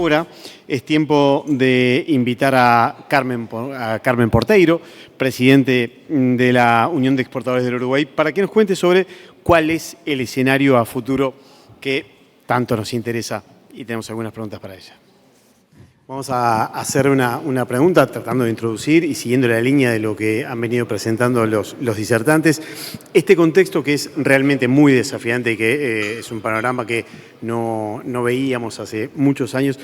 ahora es tiempo de invitar a Carmen Porteiro, presidente de la Unión de Exportadores del Uruguay, para que nos cuente sobre cuál es el escenario a futuro que tanto nos interesa y tenemos algunas preguntas para ella. Vamos a hacer una pregunta tratando de introducir y siguiendo la línea de lo que han venido presentando los disertantes. Este contexto que es realmente muy desafiante y que es un panorama que no veíamos hace muchos años,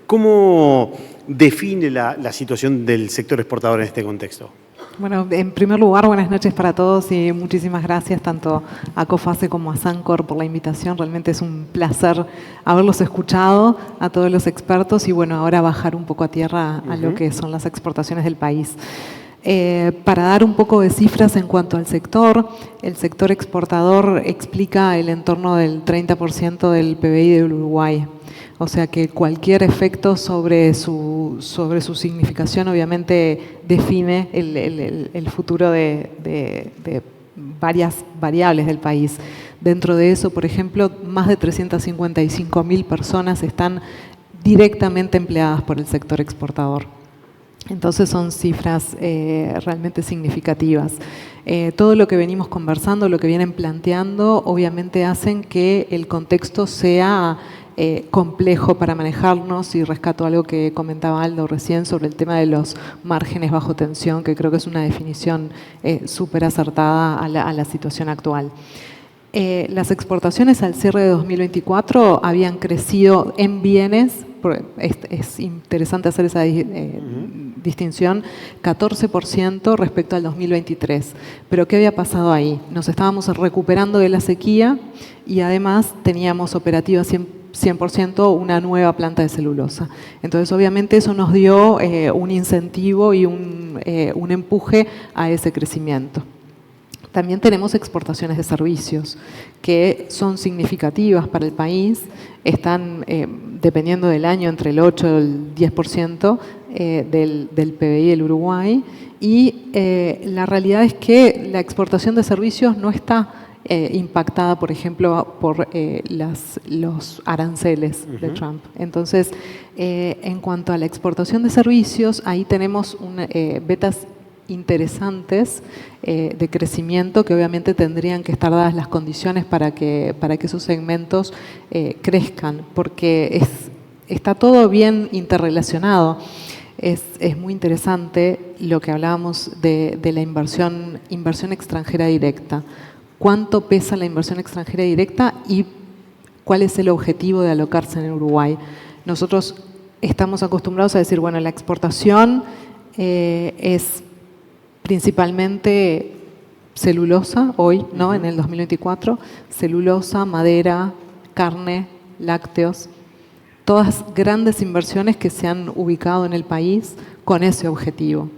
¿cómo define la situación del sector exportador en este contexto? Bueno, en primer lugar, buenas noches para todos y muchísimas gracias tanto a COFACE como a Sancor por la invitación. Realmente es un placer haberlos escuchado, a todos los expertos y bueno, ahora bajar un poco a tierra a lo que son las exportaciones del país. Para dar un poco de cifras en cuanto al sector, el sector exportador explica el entorno del 30% del PBI del Uruguay. O sea que cualquier efecto sobre su significación obviamente define el futuro de varias variables del país. Dentro de eso, por ejemplo, más de 355.000 personas están directamente empleadas por el sector exportador. Entonces son cifras realmente significativas. Todo lo que venimos conversando, lo que vienen planteando, obviamente hacen que el contexto sea complejo para manejarnos y rescato algo que comentaba Aldo recién sobre el tema de los márgenes bajo tensión, que creo que es una definición súper acertada a la situación actual. Las exportaciones al cierre de 2024 habían crecido en bienes, es interesante hacer esa distinción, 14% respecto al 2023. Pero ¿qué había pasado ahí? Nos estábamos recuperando de la sequía y además teníamos operativa 100% una nueva planta de celulosa. Entonces, obviamente, eso nos dio un incentivo y un empuje a ese crecimiento. También tenemos exportaciones de servicios que son significativas para el país, están dependiendo del año entre el 8 y el 10% del PBI del Uruguay y la realidad es que la exportación de servicios no está impactada, por ejemplo, por los aranceles de Trump. Entonces, en cuanto a la exportación de servicios, ahí tenemos betas interesantes de crecimiento que obviamente tendrían que estar dadas las condiciones para que esos segmentos crezcan, porque está todo bien interrelacionado. Es muy interesante lo que hablábamos de la inversión extranjera directa. ¿Cuánto pesa la inversión extranjera directa y cuál es el objetivo de alocarse en Uruguay? Nosotros estamos acostumbrados a decir, bueno, la exportación es principalmente celulosa, hoy, ¿no? En el 2024, celulosa, madera, carne, lácteos, todas grandes inversiones que se han ubicado en el país con ese objetivo.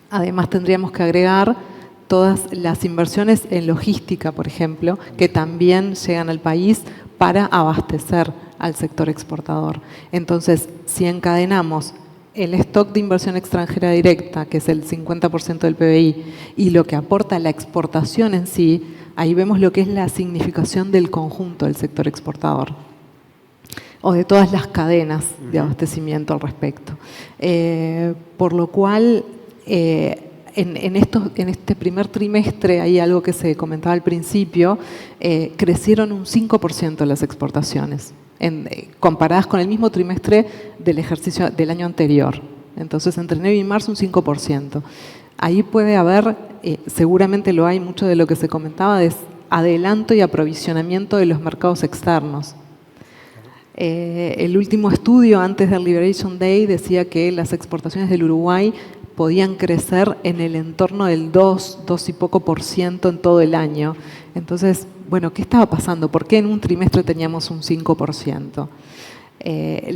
Además, tendríamos que agregar todas las inversiones en logística, por ejemplo, que también llegan al país para abastecer al sector exportador. Entonces, si encadenamos el stock de inversión extranjera directa, que es el 50% del PBI, y lo que aporta la exportación en sí, ahí vemos lo que es la significación del conjunto del sector exportador o de todas las cadenas de abastecimiento al respecto. Por lo cual, en este primer trimestre, hay algo que se comentaba al principio, crecieron un 5% las exportaciones, comparadas con el mismo trimestre del ejercicio del año anterior. Entonces, entre enero y marzo, un 5%. Ahí puede haber, seguramente lo hay, mucho de lo que se comentaba, es adelanto y aprovisionamiento de los mercados externos. El último estudio antes del Liberation Day decía que las exportaciones del Uruguay podían crecer en el entorno del 2 y poco % en todo el año. Entonces, bueno, ¿qué estaba pasando? ¿Por qué en un trimestre teníamos un 5%?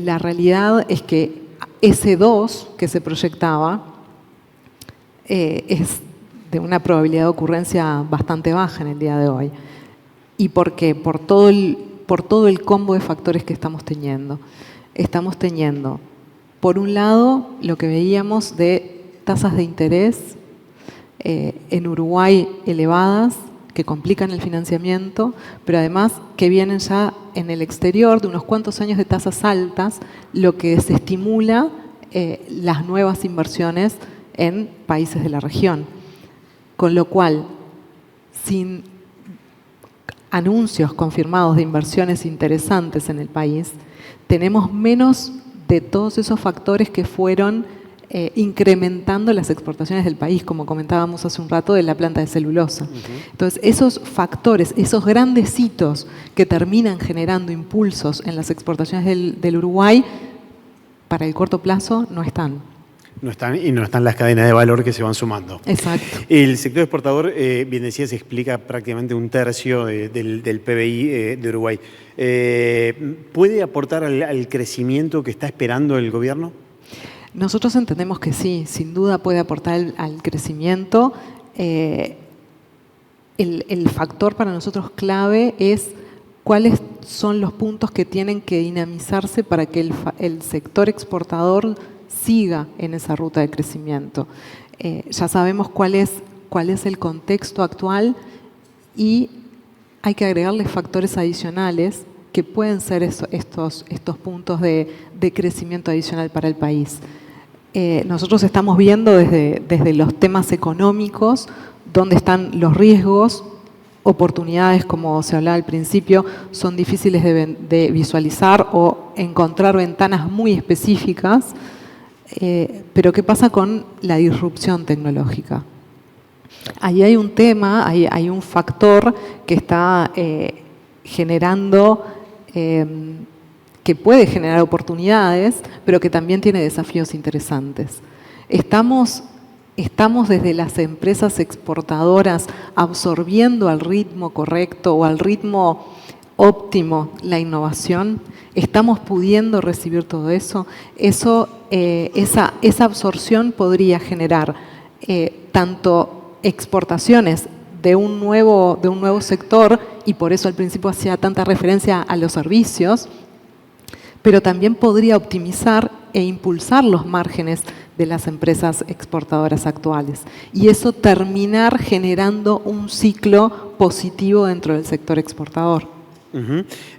La realidad es que ese 2 que se proyectaba es de una probabilidad de ocurrencia bastante baja en el día de hoy. ¿Y por qué? Por todo el combo de factores que estamos teniendo. Estamos teniendo, por un lado, lo que veíamos de tasas de interés en Uruguay elevadas, que complican el financiamiento, pero además que vienen ya en el exterior de unos cuantos años de tasas altas, lo que desestimula las nuevas inversiones en países de la región. Con lo cual, sin anuncios confirmados de inversiones interesantes en el país, tenemos menos de todos esos factores que fueron incrementando las exportaciones del país, como comentábamos hace un rato de la planta de celulosa. Entonces, esos factores, esos grandes hitos que terminan generando impulsos en las exportaciones del Uruguay, para el corto plazo no están. No están, y no están las cadenas de valor que se van sumando. Exacto. El sector exportador, bien decías, explica prácticamente un tercio del PBI de Uruguay. ¿Puede aportar al crecimiento que está esperando el gobierno? Nosotros entendemos que sí, sin duda puede aportar al crecimiento. El factor para nosotros clave es cuáles son los puntos que tienen que dinamizarse para que el sector exportador siga en esa ruta de crecimiento. Ya sabemos cuál es el contexto actual y hay que agregarle factores adicionales que pueden ser estos puntos de crecimiento adicional para el país. Nosotros estamos viendo desde los temas económicos dónde están los riesgos, oportunidades, como se hablaba al principio, son difíciles de visualizar o encontrar ventanas muy específicas, pero ¿qué pasa con la disrupción tecnológica? Ahí hay un tema, hay un factor que está generando, que puede generar oportunidades, pero que también tiene desafíos interesantes. Estamos desde las empresas exportadoras absorbiendo al ritmo correcto o al ritmo óptimo la innovación. Estamos pudiendo recibir todo eso. Esa absorción podría generar tanto exportaciones de un nuevo sector, y por eso al principio hacía tanta referencia a los servicios, pero también podría optimizar e impulsar los márgenes de las empresas exportadoras actuales. Y eso terminar generando un ciclo positivo dentro del sector exportador.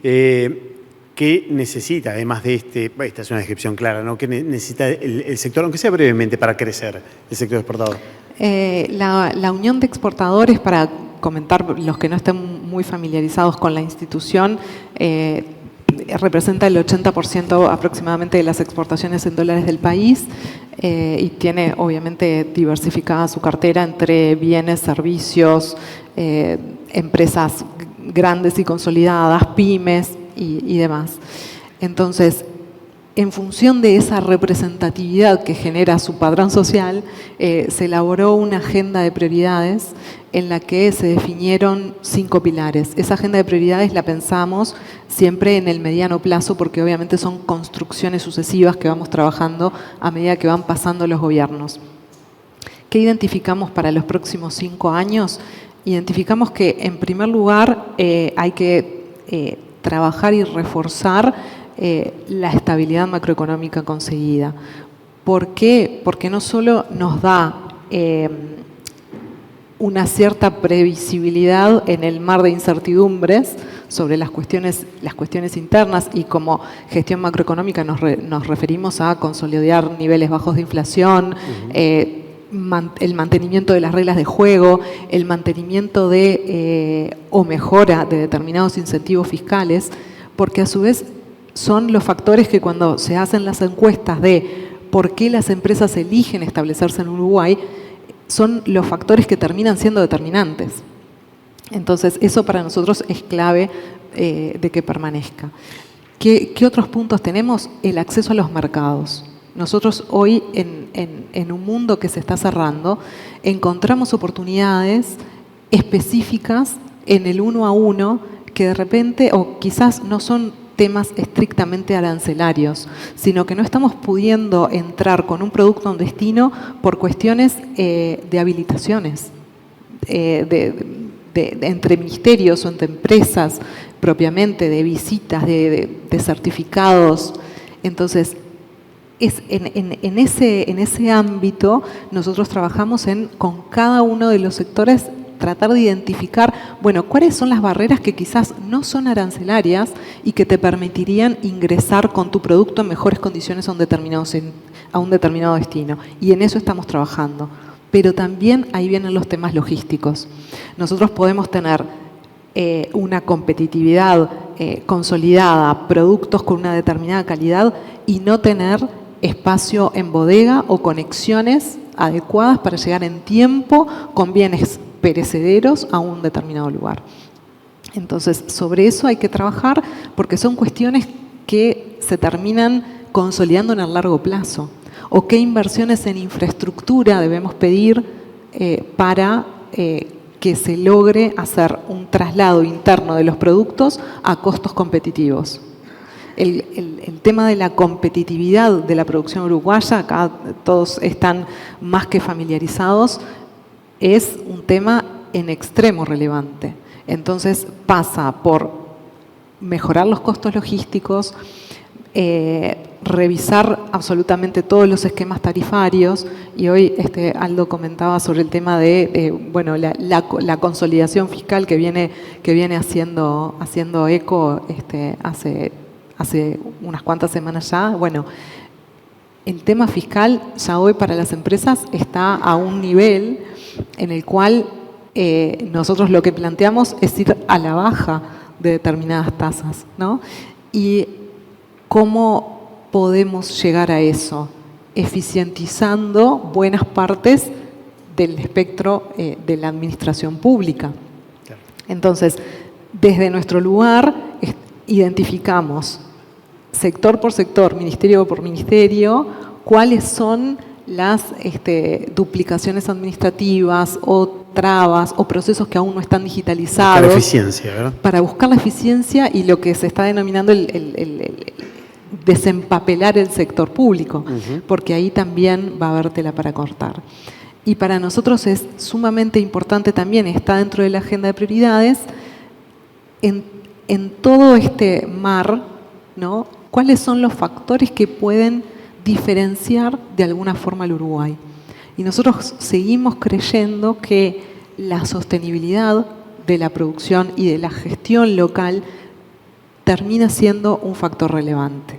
¿Qué necesita, además de esta es una descripción clara, ¿no? ¿Qué necesita el sector, aunque sea brevemente, para crecer el sector exportador? La Unión de Exportadores, para comentar los que no estén muy familiarizados con la institución, representa el 80% aproximadamente de las exportaciones en dólares del país y tiene obviamente diversificada su cartera entre bienes, servicios, empresas grandes y consolidadas, pymes y demás. Entonces, en función de esa representatividad que genera su padrón social, se elaboró una agenda de prioridades en la que se definieron 5 pilares. Esa agenda de prioridades la pensamos siempre en el mediano plazo porque obviamente son construcciones sucesivas que vamos trabajando a medida que van pasando los gobiernos. ¿Qué identificamos para los próximos 5 años? Identificamos que en primer lugar hay que trabajar y reforzar la estabilidad macroeconómica conseguida. ¿Por qué? Porque no solo nos da una cierta previsibilidad en el mar de incertidumbres sobre las cuestiones internas, y como gestión macroeconómica nos referimos a consolidar niveles bajos de inflación, el mantenimiento de las reglas de juego, el mantenimiento o mejora de determinados incentivos fiscales, porque a su vez son los factores que cuando se hacen las encuestas de por qué las empresas eligen establecerse en Uruguay, son los factores que terminan siendo determinantes. Entonces, eso para nosotros es clave de que permanezca. ¿Qué otros puntos tenemos? El acceso a los mercados. Nosotros hoy, en un mundo que se está cerrando, encontramos oportunidades específicas en el 1 a 1 que de repente, o quizás no son temas estrictamente arancelarios, sino que no estamos pudiendo entrar con un producto a un destino por cuestiones de habilitaciones, entre ministerios o entre empresas propiamente, de visitas, de certificados. Entonces, en ese ámbito nosotros trabajamos con cada uno de los sectores tratar de identificar, bueno, cuáles son las barreras que quizás no son arancelarias y que te permitirían ingresar con tu producto en mejores condiciones a un determinado destino. Y en eso estamos trabajando. Pero también ahí vienen los temas logísticos. Nosotros podemos tener una competitividad consolidada, productos con una determinada calidad y no tener espacio en bodega o conexiones adecuadas para llegar en tiempo con bienes perecederos a un determinado lugar. Entonces, sobre eso hay que trabajar porque son cuestiones que se terminan consolidando en el largo plazo. O qué inversiones en infraestructura debemos pedir para que se logre hacer un traslado interno de los productos a costos competitivos. El tema de la competitividad de la producción uruguaya, acá todos están más que familiarizados, es un tema en extremo relevante. Entonces pasa por mejorar los costos logísticos, revisar absolutamente todos los esquemas tarifarios, y hoy Aldo comentaba sobre el tema de bueno, la consolidación fiscal que viene haciendo eco hace unas cuantas semanas ya. Bueno, el tema fiscal ya hoy para las empresas está a un nivel en el cual nosotros lo que planteamos es ir a la baja de determinadas tasas, ¿no? Y ¿cómo podemos llegar a eso? Eficientizando buenas partes del espectro de la administración pública. Entonces, desde nuestro lugar identificamos sector por sector, ministerio por ministerio, cuáles son las duplicaciones administrativas o trabas o procesos que aún no están digitalizados. Buscar la eficiencia, ¿verdad? Para buscar la eficiencia y lo que se está denominando desempapelar el sector público, porque ahí también va a haber tela para cortar. Y para nosotros es sumamente importante también, está dentro de la agenda de prioridades, en todo este mar, ¿no? ¿Cuáles son los factores que pueden diferenciar de alguna forma al Uruguay? Y nosotros seguimos creyendo que la sostenibilidad de la producción y de la gestión local termina siendo un factor relevante.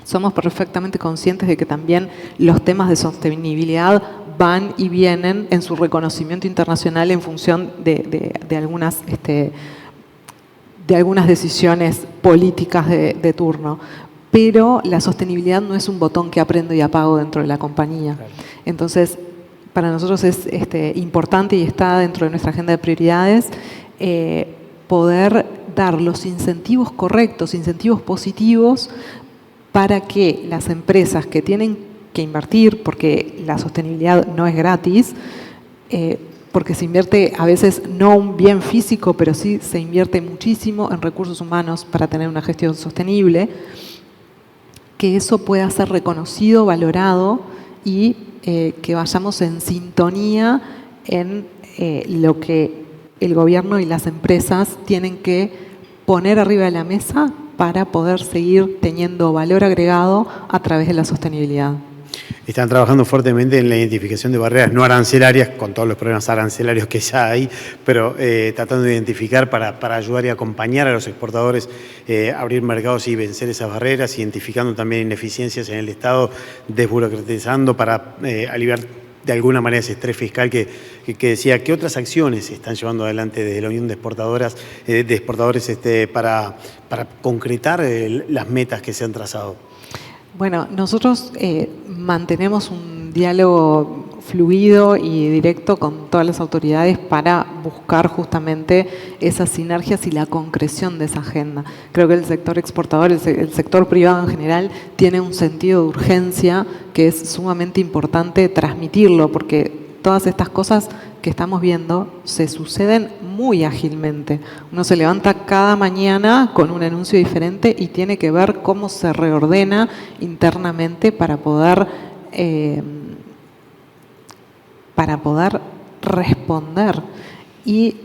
Somos perfectamente conscientes de que también los temas de sostenibilidad van y vienen en su reconocimiento internacional en función de algunas decisiones políticas de turno. Pero la sostenibilidad no es un botón que aprendo y apago dentro de la compañía. Entonces, para nosotros es importante y está dentro de nuestra agenda de prioridades poder dar los incentivos correctos, incentivos positivos para que las empresas que tienen que invertir, porque la sostenibilidad no es gratis, porque se invierte a veces no un bien físico, pero sí se invierte muchísimo en recursos humanos para tener una gestión sostenible, que eso pueda ser reconocido, valorado y que vayamos en sintonía en lo que el gobierno y las empresas tienen que poner arriba de la mesa para poder seguir teniendo valor agregado a través de la sostenibilidad. Están trabajando fuertemente en la identificación de barreras no arancelarias, con todos los problemas arancelarios que ya hay, pero tratando de identificar para ayudar y acompañar a los exportadores, abrir mercados y vencer esas barreras, identificando también ineficiencias en el Estado, desburocratizando para aliviar de alguna manera ese estrés fiscal que decía. ¿Qué otras acciones se están llevando adelante desde la Unión de Exportadores para concretar las metas que se han trazado? Bueno, nosotros mantenemos un diálogo fluido y directo con todas las autoridades para buscar justamente esas sinergias y la concreción de esa agenda. Creo que el sector exportador, el sector privado en general, tiene un sentido de urgencia que es sumamente importante transmitirlo, porque todas estas cosas que estamos viendo se suceden muy ágilmente. Uno se levanta cada mañana con un anuncio diferente y tiene que ver cómo se reordena internamente para poder responder. Y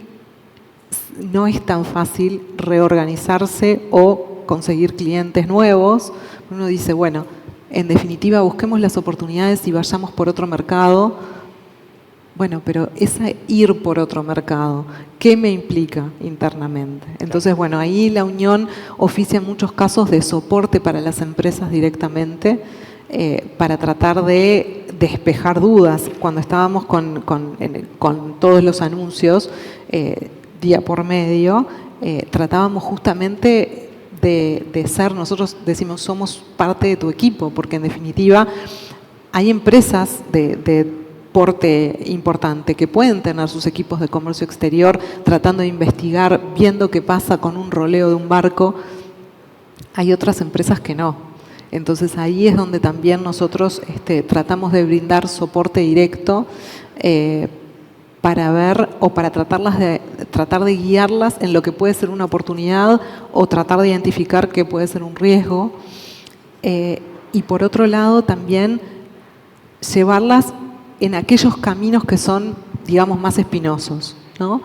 no es tan fácil reorganizarse o conseguir clientes nuevos. Uno dice, bueno, en definitiva busquemos las oportunidades y vayamos por otro mercado Bueno, pero es ir por otro mercado. ¿Qué me implica internamente? Entonces, bueno, ahí la Unión oficia en muchos casos de soporte para las empresas directamente, para tratar de despejar dudas. Cuando estábamos con todos los anuncios, día por medio, tratábamos justamente de ser, nosotros decimos, somos parte de tu equipo, porque en definitiva hay empresas de porte importante que pueden tener sus equipos de comercio exterior tratando de investigar, viendo qué pasa con un roleo de un barco. Hay otras empresas que no. Entonces ahí es donde también nosotros tratamos de brindar soporte directo para ver o para tratar de guiarlas en lo que puede ser una oportunidad o tratar de identificar qué puede ser un riesgo. Y por otro lado también llevarlas en aquellos caminos que son, digamos, más espinosos, ¿no?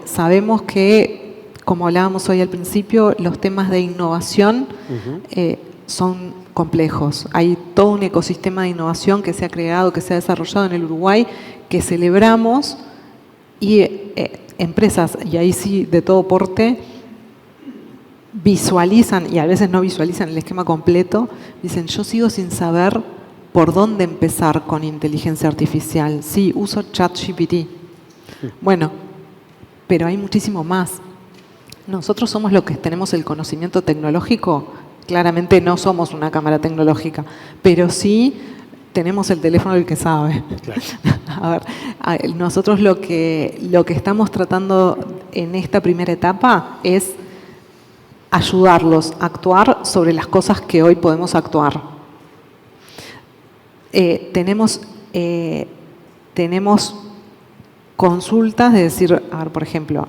Sabemos que, como hablábamos hoy al principio, los temas de innovación son complejos. Hay todo un ecosistema de innovación que se ha creado, que se ha desarrollado en el Uruguay, que celebramos, y empresas, y ahí sí de todo porte, visualizan, y a veces no visualizan el esquema completo, dicen, yo sigo sin saber por dónde empezar con inteligencia artificial. Sí, uso ChatGPT. Bueno, pero hay muchísimo más. Nosotros somos los que tenemos el conocimiento tecnológico. Claramente no somos una cámara tecnológica, pero sí tenemos el teléfono del que sabe. Claro. A ver, nosotros lo que estamos tratando en esta primera etapa es ayudarlos a actuar sobre las cosas que hoy podemos actuar. Tenemos consultas de decir, a ver, por ejemplo,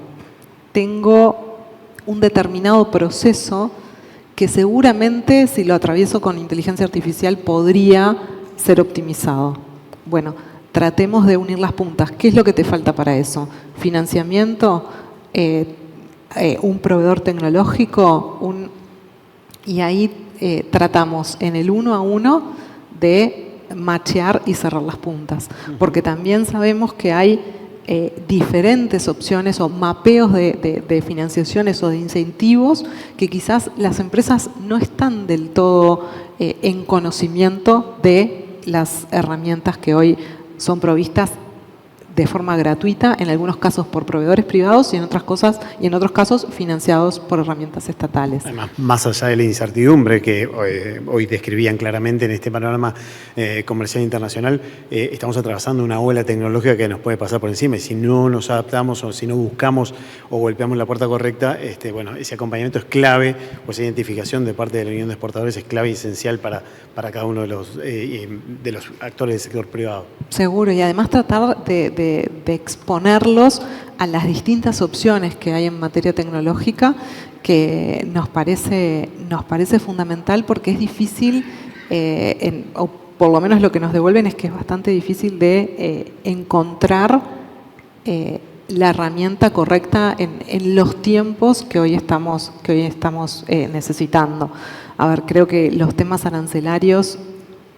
tengo un determinado proceso que seguramente si lo atravieso con inteligencia artificial podría ser optimizado. Bueno, tratemos de unir las puntas. ¿Qué es lo que te falta para eso? ¿Financiamiento? ¿Un proveedor tecnológico? Y ahí tratamos en el 1 a 1 de machear y cerrar las puntas. Porque también sabemos que hay diferentes opciones o mapeos de financiaciones o de incentivos que quizás las empresas no están del todo en conocimiento de las herramientas que hoy son provistas de forma gratuita, en algunos casos por proveedores privados y en otros casos financiados por herramientas estatales. Además, más allá de la incertidumbre que hoy describían claramente en este panorama comercial internacional, estamos atravesando una ola tecnológica que nos puede pasar por encima y si no nos adaptamos o si no buscamos o golpeamos la puerta correcta, bueno, ese acompañamiento es clave, o esa identificación de parte de la Unión de Exportadores es clave y esencial para cada uno de los actores del sector privado. Seguro, y además tratar de exponerlos a las distintas opciones que hay en materia tecnológica, que nos parece fundamental porque es difícil, o por lo menos lo que nos devuelven es que es bastante difícil de encontrar la herramienta correcta en los tiempos que hoy estamos necesitando. A ver, creo que los temas arancelarios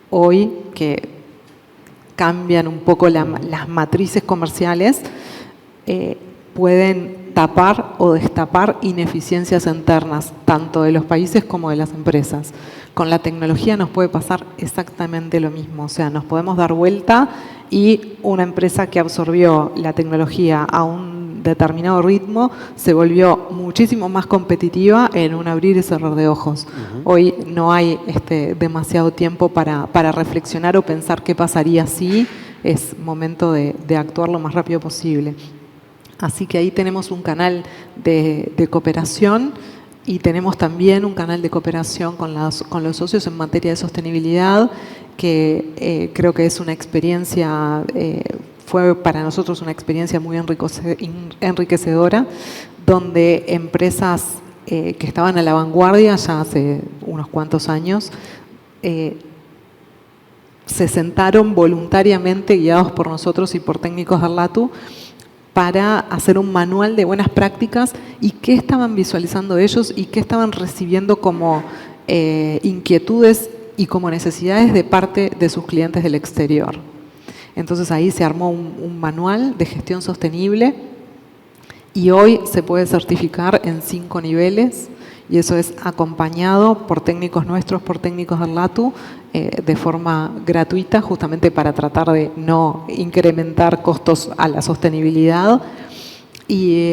hoy, que cambian un poco las matrices comerciales, pueden tapar o destapar ineficiencias internas, tanto de los países como de las empresas. Con la tecnología nos puede pasar exactamente lo mismo, o sea, nos podemos dar vuelta y una empresa que absorbió la tecnología a un determinado ritmo se volvió muchísimo más competitiva en un abrir y cerrar de ojos. Hoy no hay demasiado tiempo para reflexionar o pensar qué pasaría si, es momento de actuar lo más rápido posible. Así que ahí tenemos un canal de cooperación y tenemos también un canal de cooperación con los socios en materia de sostenibilidad, que creo que es una experiencia, fue para nosotros una experiencia muy enriquecedora, donde empresas que estaban a la vanguardia ya hace unos cuantos años, se sentaron voluntariamente, guiados por nosotros y por técnicos del LATU, para hacer un manual de buenas prácticas y qué estaban visualizando ellos y qué estaban recibiendo como inquietudes y como necesidades de parte de sus clientes del exterior. Entonces ahí se armó un manual de gestión sostenible y hoy se puede certificar en 5 niveles y eso es acompañado por técnicos nuestros, por técnicos del LATU, de forma gratuita, justamente para tratar de no incrementar costos a la sostenibilidad. Y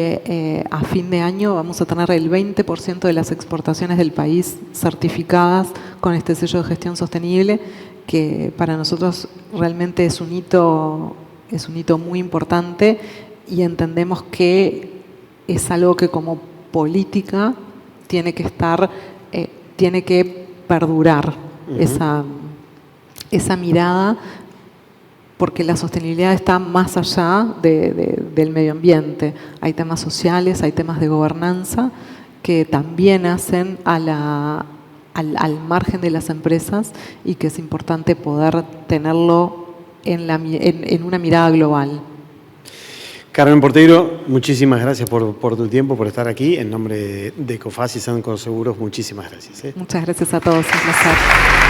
a fin de año vamos a tener el 20% de las exportaciones del país certificadas con este sello de gestión sostenible, que para nosotros realmente es un hito muy importante y entendemos que es algo que como política tiene que estar, tiene que perdurar esa mirada, porque la sostenibilidad está más allá del medio ambiente. Hay temas sociales, hay temas de gobernanza que también hacen al margen de las empresas y que es importante poder tenerlo en una mirada global. Carmen Porteiro, muchísimas gracias por tu tiempo, por estar aquí. En nombre de Ecofasi y Sancor Seguros, muchísimas gracias. Muchas gracias a todos, un placer.